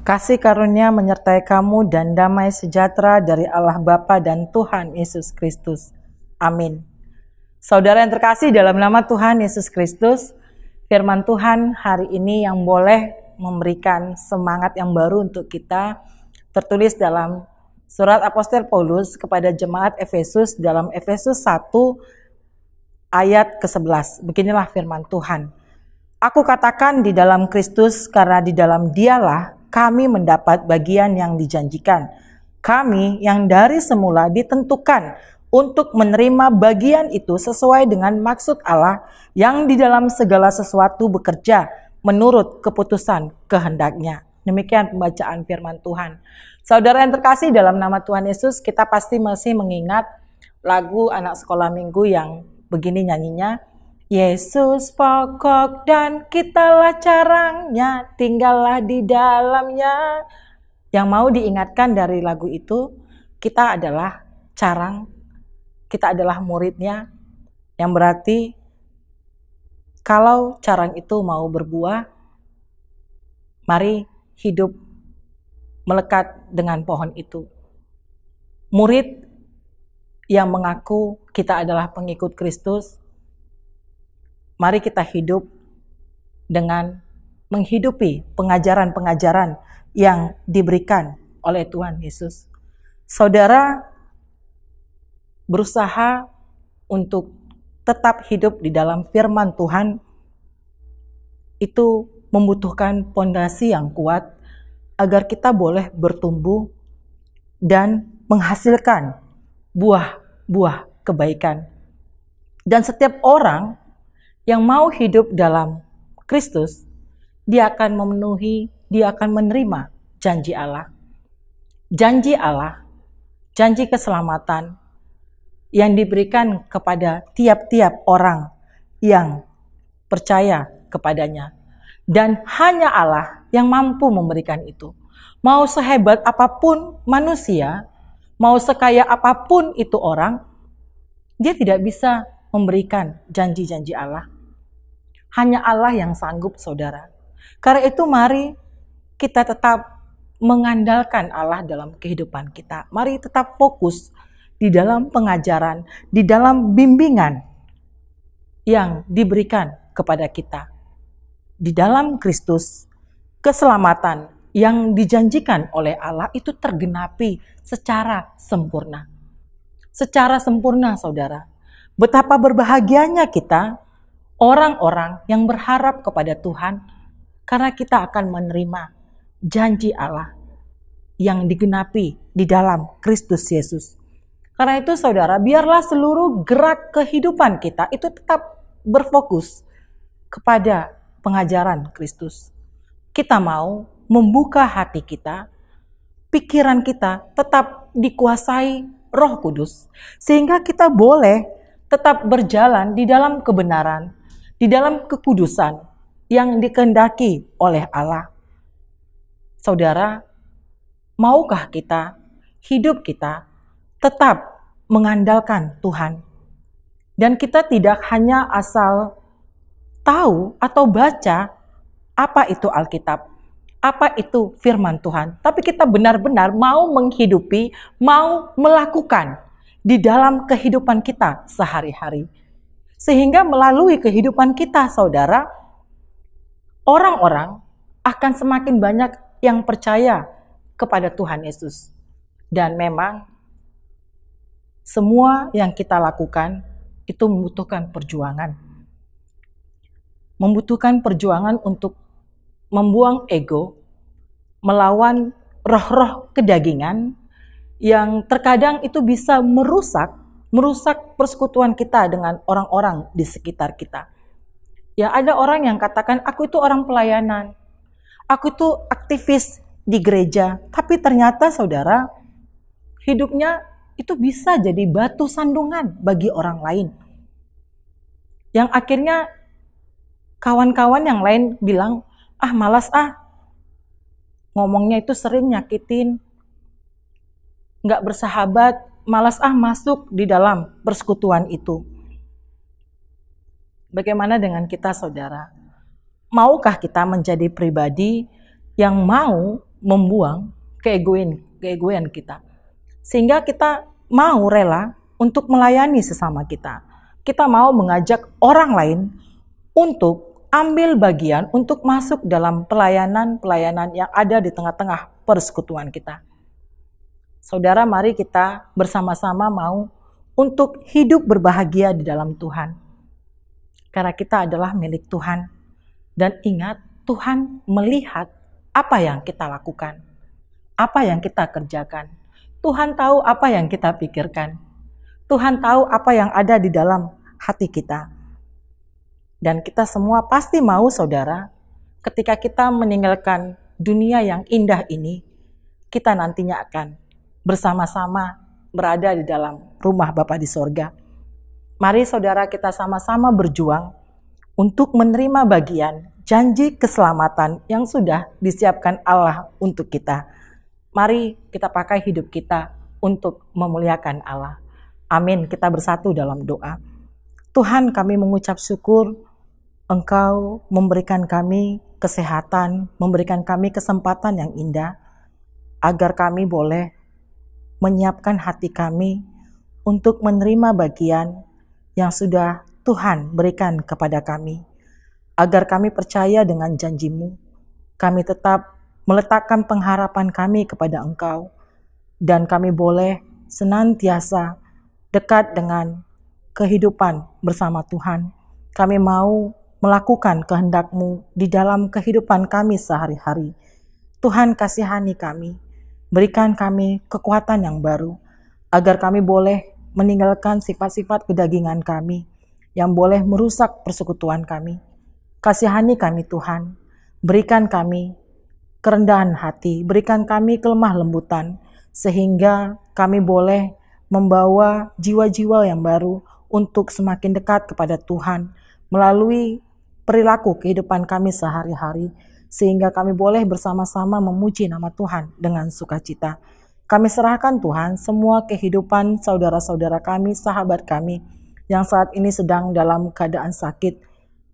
Kasih karunia menyertai kamu dan damai sejahtera dari Allah Bapa dan Tuhan Yesus Kristus. Amin. Saudara yang terkasih dalam nama Tuhan Yesus Kristus, firman Tuhan hari ini yang boleh memberikan semangat yang baru untuk kita tertulis dalam surat Apostel Paulus kepada jemaat Efesus dalam Efesus 1 ayat ke-11. Beginilah firman Tuhan. Aku katakan di dalam Kristus karena di dalam Dialah kami mendapat bagian yang dijanjikan. Kami yang dari semula ditentukan untuk menerima bagian itu sesuai dengan maksud Allah yang di dalam segala sesuatu bekerja menurut keputusan kehendak-Nya. Demikian pembacaan firman Tuhan. Saudara yang terkasih dalam nama Tuhan Yesus, kita pasti masih mengingat lagu anak sekolah minggu yang begini nyanyinya. Yesus pokok dan kitalah carangnya, tinggallah di dalamnya. Yang mau diingatkan dari lagu itu, kita adalah carang, kita adalah muridnya, yang berarti kalau carang itu mau berbuah, mari hidup melekat dengan pohon itu. Murid yang mengaku kita adalah pengikut Kristus, mari kita hidup dengan menghidupi pengajaran-pengajaran yang diberikan oleh Tuhan Yesus. Saudara berusaha untuk tetap hidup di dalam firman Tuhan, itu membutuhkan pondasi yang kuat agar kita boleh bertumbuh dan menghasilkan buah-buah kebaikan. Dan setiap orang yang mau hidup dalam Kristus, dia akan memenuhi, dia akan menerima janji Allah. Janji Allah, janji keselamatan yang diberikan kepada tiap-tiap orang yang percaya kepadanya. Dan hanya Allah yang mampu memberikan itu. Mau sehebat apapun manusia, mau sekaya apapun itu orang, dia tidak bisa memberikan janji-janji Allah. Hanya Allah yang sanggup, saudara. Karena itu mari kita tetap mengandalkan Allah dalam kehidupan kita. Mari tetap fokus di dalam pengajaran, di dalam bimbingan yang diberikan kepada kita. Di dalam Kristus, keselamatan yang dijanjikan oleh Allah itu tergenapi secara sempurna. Secara sempurna, saudara. Betapa berbahagianya kita, orang-orang yang berharap kepada Tuhan, karena kita akan menerima janji Allah yang digenapi di dalam Kristus Yesus. Karena itu saudara, biarlah seluruh gerak kehidupan kita itu tetap berfokus kepada pengajaran Kristus. Kita mau membuka hati kita, pikiran kita tetap dikuasai Roh Kudus, sehingga kita boleh tetap berjalan di dalam kebenaran, di dalam kekudusan yang dikehendaki oleh Allah. Saudara, maukah kita, hidup kita tetap mengandalkan Tuhan? Dan kita tidak hanya asal tahu atau baca apa itu Alkitab, apa itu firman Tuhan, tapi kita benar-benar mau menghidupi, mau melakukan di dalam kehidupan kita sehari-hari. Sehingga melalui kehidupan kita, saudara, orang-orang akan semakin banyak yang percaya kepada Tuhan Yesus. Dan memang semua yang kita lakukan itu membutuhkan perjuangan. Membutuhkan perjuangan untuk membuang ego, melawan roh-roh kedagingan yang terkadang itu bisa merusak persekutuan kita dengan orang-orang di sekitar kita. Ya, ada orang yang katakan, aku itu orang pelayanan, aku itu aktivis di gereja, tapi ternyata saudara, hidupnya itu bisa jadi batu sandungan bagi orang lain. Yang akhirnya kawan-kawan yang lain bilang, malas ngomongnya itu sering nyakitin, gak bersahabat, malas masuk di dalam persekutuan itu. Bagaimana dengan kita, saudara? Maukah kita menjadi pribadi yang mau membuang keegoan kita. Sehingga kita mau rela untuk melayani sesama kita. Kita mau mengajak orang lain untuk ambil bagian, untuk masuk dalam pelayanan-pelayanan yang ada di tengah-tengah persekutuan kita. Saudara, mari kita bersama-sama mau untuk hidup berbahagia di dalam Tuhan. Karena kita adalah milik Tuhan. Dan ingat, Tuhan melihat apa yang kita lakukan, apa yang kita kerjakan. Tuhan tahu apa yang kita pikirkan. Tuhan tahu apa yang ada di dalam hati kita. Dan kita semua pasti mau, saudara, ketika kita meninggalkan dunia yang indah ini, kita nantinya akan bersama-sama berada di dalam rumah Bapa di sorga. Mari saudara, kita sama-sama berjuang untuk menerima bagian janji keselamatan yang sudah disiapkan Allah untuk kita. Mari kita pakai hidup kita untuk memuliakan Allah. Amin. Kita bersatu dalam doa. Tuhan, kami mengucap syukur Engkau memberikan kami kesehatan, memberikan kami kesempatan yang indah, agar kami boleh menyiapkan hati kami untuk menerima bagian yang sudah Tuhan berikan kepada kami. Agar kami percaya dengan janji-Mu, kami tetap meletakkan pengharapan kami kepada Engkau, dan kami boleh senantiasa dekat dengan kehidupan bersama Tuhan. Kami mau melakukan kehendak-Mu di dalam kehidupan kami sehari-hari. Tuhan, kasihani kami, berikan kami kekuatan yang baru, agar kami boleh meninggalkan sifat-sifat kedagingan kami yang boleh merusak persekutuan kami. Kasihani kami Tuhan, berikan kami kerendahan hati, berikan kami kelemah lembutan, sehingga kami boleh membawa jiwa-jiwa yang baru untuk semakin dekat kepada Tuhan melalui perilaku kehidupan kami sehari-hari, sehingga kami boleh bersama-sama memuji nama Tuhan dengan sukacita. Kami serahkan Tuhan semua kehidupan saudara-saudara kami, sahabat kami yang saat ini sedang dalam keadaan sakit.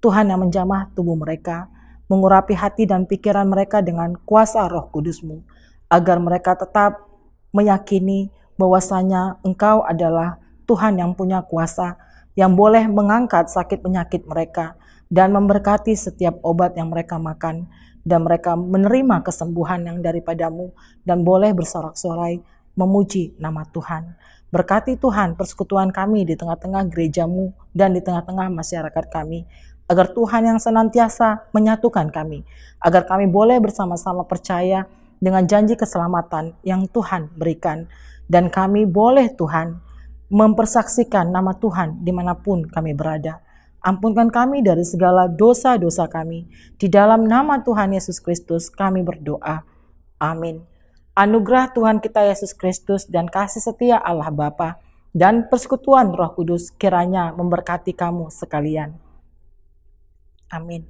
Tuhan yang menjamah tubuh mereka, mengurapi hati dan pikiran mereka dengan kuasa Roh Kudus-Mu, agar mereka tetap meyakini bahwasanya Engkau adalah Tuhan yang punya kuasa, yang boleh mengangkat sakit penyakit mereka dan memberkati setiap obat yang mereka makan, dan mereka menerima kesembuhan yang daripada-Mu dan boleh bersorak-sorai memuji nama Tuhan. Berkati Tuhan persekutuan kami di tengah-tengah gereja-Mu dan di tengah-tengah masyarakat kami, agar Tuhan yang senantiasa menyatukan kami, agar kami boleh bersama-sama percaya dengan janji keselamatan yang Tuhan berikan, dan kami boleh Tuhan mempersaksikan nama Tuhan dimanapun kami berada. Ampunkan kami dari segala dosa-dosa kami. Di dalam nama Tuhan Yesus Kristus kami berdoa. Amin. Anugerah Tuhan kita Yesus Kristus dan kasih setia Allah Bapa dan persekutuan Roh Kudus kiranya memberkati kamu sekalian. Amin.